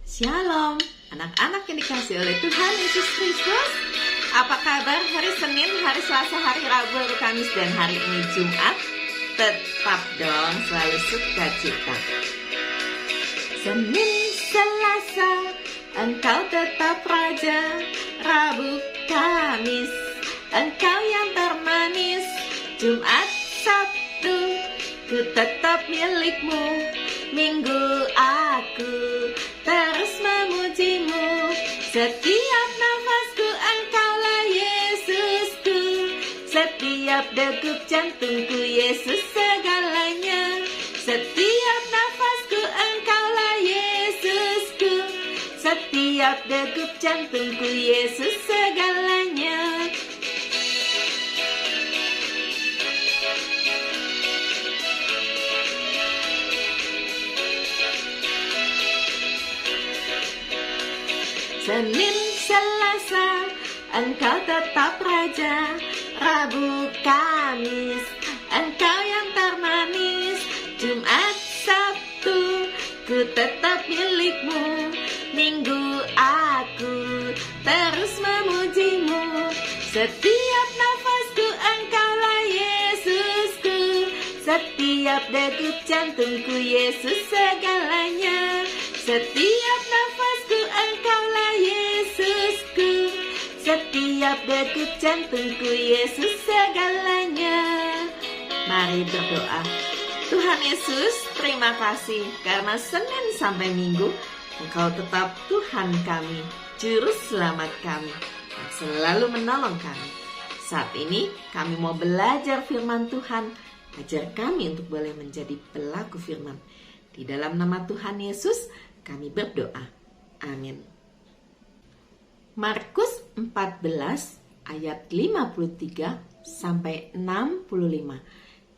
Shalom, anak-anak yang dikasih oleh Tuhan Yesus Kristus. Apa kabar hari Senin, hari Selasa, hari Rabu, hari Kamis, dan hari ini Jumat? Tetap dong selalu sukacita. Senin, Selasa, engkau tetap raja. Rabu, Kamis, engkau yang termanis. Jumat, Sabtu, ku tetap milikmu. Minggu aku terus memujimu. Setiap nafasku engkaulah Yesusku. Setiap degup jantungku Yesus segalanya. Setiap nafasku engkaulah Yesusku. Setiap degup jantungku Yesus segalanya. Senin, Selasa, engkau tetap raja. Rabu, Kamis, engkau yang termanis. Jumat, Sabtu, ku tetap milikmu. Minggu aku terus memujimu. Setiap nafasku engkaulah Yesusku. Setiap degup jantungku Yesus segalanya. Setiap nafasku engkaulah Yesusku. Setiap degup jantungku Yesus segalanya. Mari berdoa. Tuhan Yesus, terima kasih karena Senin sampai Minggu Engkau tetap Tuhan kami, Juru Selamat kami, yang selalu menolong kami. Saat ini kami mau belajar firman Tuhan. Ajar kami untuk boleh menjadi pelaku firman. Di dalam nama Tuhan Yesus kami berdoa. Amin. Markus 14 ayat 53 sampai 65.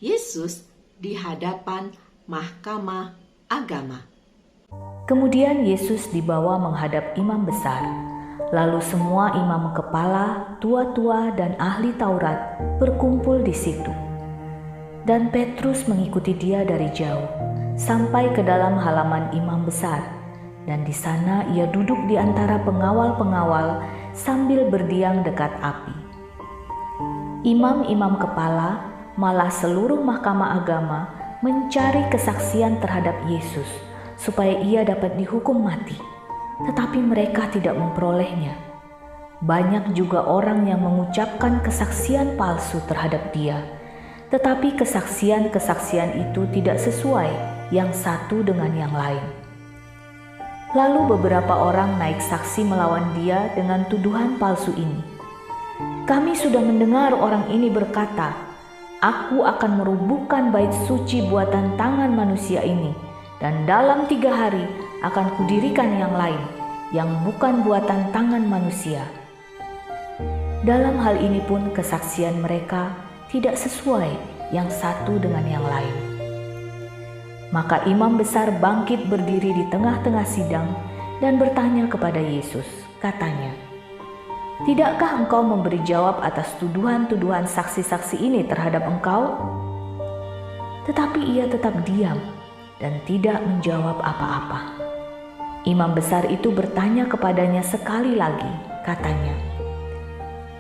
Yesus di hadapan mahkamah agama. Kemudian Yesus dibawa menghadap imam besar. Lalu semua imam kepala, tua-tua dan ahli Taurat berkumpul di situ. Dan Petrus mengikuti dia dari jauh sampai ke dalam halaman imam besar. Dan di sana ia duduk di antara pengawal-pengawal sambil berdiam dekat api. Imam-imam kepala, malah seluruh mahkamah agama mencari kesaksian terhadap Yesus supaya ia dapat dihukum mati. Tetapi mereka tidak memperolehnya. Banyak juga orang yang mengucapkan kesaksian palsu terhadap dia. Tetapi kesaksian-kesaksian itu tidak sesuai yang satu dengan yang lain. Lalu beberapa orang naik saksi melawan dia dengan tuduhan palsu ini. Kami sudah mendengar orang ini berkata, "Aku akan merubuhkan bait suci buatan tangan manusia ini, dan dalam 3 hari akan kudirikan yang lain, yang bukan buatan tangan manusia." Dalam hal ini pun kesaksian mereka tidak sesuai yang satu dengan yang lain. Maka imam besar bangkit berdiri di tengah-tengah sidang dan bertanya kepada Yesus, katanya, "Tidakkah engkau memberi jawab atas tuduhan-tuduhan saksi-saksi ini terhadap engkau?" Tetapi ia tetap diam dan tidak menjawab apa-apa. Imam besar itu bertanya kepadanya sekali lagi, katanya,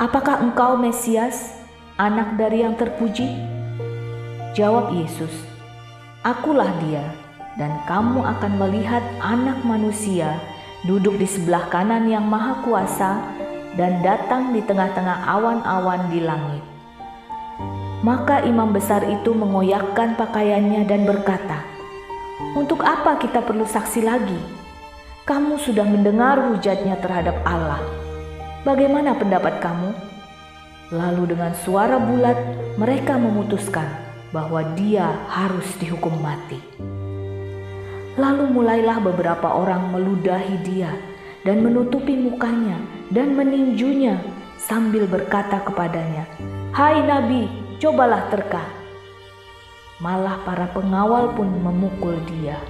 "Apakah engkau Mesias, anak dari yang terpuji?" Jawab Yesus, "Akulah dia, dan kamu akan melihat Anak Manusia duduk di sebelah kanan yang Maha Kuasa dan datang di tengah-tengah awan-awan di langit." Maka imam besar itu mengoyakkan pakaiannya dan berkata, "Untuk apa kita perlu saksi lagi? Kamu sudah mendengar hujatnya terhadap Allah. Bagaimana pendapat kamu?" Lalu dengan suara bulat mereka memutuskan bahwa dia harus dihukum mati. Lalu mulailah beberapa orang meludahi dia dan menutupi mukanya dan meninjunya sambil berkata kepadanya, "Hai Nabi, cobalah terka." Malah para pengawal pun memukul dia.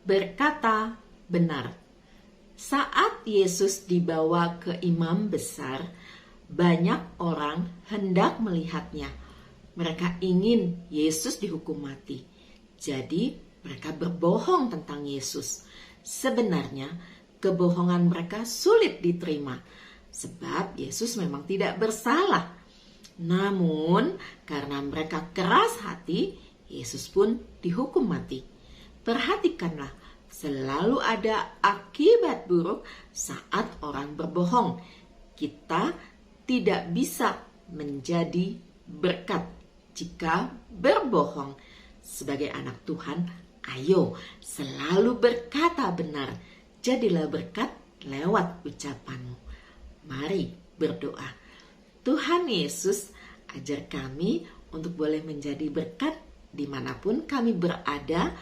Berkata benar. Saat Yesus dibawa ke imam besar, banyak orang hendak melihatnya. Mereka ingin Yesus dihukum mati. Jadi mereka berbohong tentang Yesus. Sebenarnya kebohongan mereka sulit diterima sebab Yesus memang tidak bersalah. Namun karena mereka keras hati, Yesus pun dihukum mati. Perhatikanlah, selalu ada akibat buruk saat orang berbohong. Kita tidak bisa menjadi berkat jika berbohong. Sebagai anak Tuhan, ayo selalu berkata benar. Jadilah berkat lewat ucapanmu. Mari berdoa. Tuhan Yesus, ajar kami untuk boleh menjadi berkat dimanapun kami berada,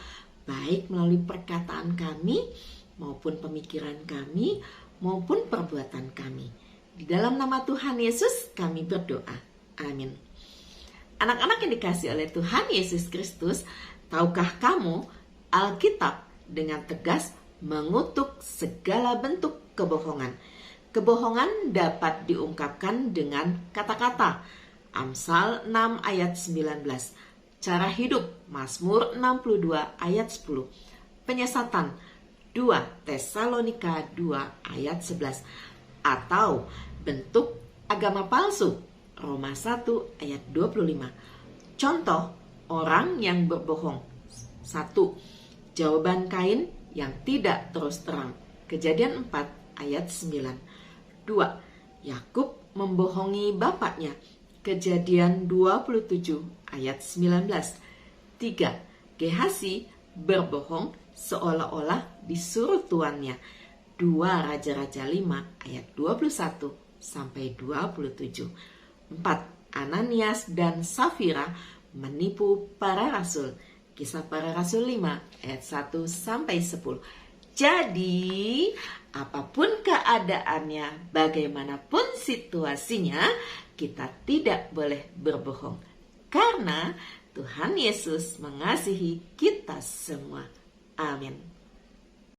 baik melalui perkataan kami, maupun pemikiran kami, maupun perbuatan kami. Di dalam nama Tuhan Yesus kami berdoa. Amin. Anak-anak yang dikasihi oleh Tuhan Yesus Kristus, tahukah kamu Alkitab dengan tegas mengutuk segala bentuk kebohongan. Kebohongan dapat diungkapkan dengan kata-kata. Amsal 6 ayat 19. Cara hidup Mazmur 62 ayat 10. Penyesatan 2 Tesalonika 2 ayat 11. Atau bentuk agama palsu Roma 1 ayat 25. Contoh orang yang berbohong. 1. Jawaban Kain yang tidak terus terang. Kejadian 4 ayat 9. 2. Yakub membohongi bapaknya. Kejadian 27 ayat 19. 3. Gehasi berbohong seolah-olah disuruh tuannya. 2 Raja-Raja 5 ayat 21 sampai 27. 4. Ananias dan Safira menipu para rasul. Kisah Para Rasul 5 ayat 1 sampai 10. Jadi, apapun keadaannya, bagaimanapun situasinya, kita tidak boleh berbohong. Karena Tuhan Yesus mengasihi kita semua. Amin.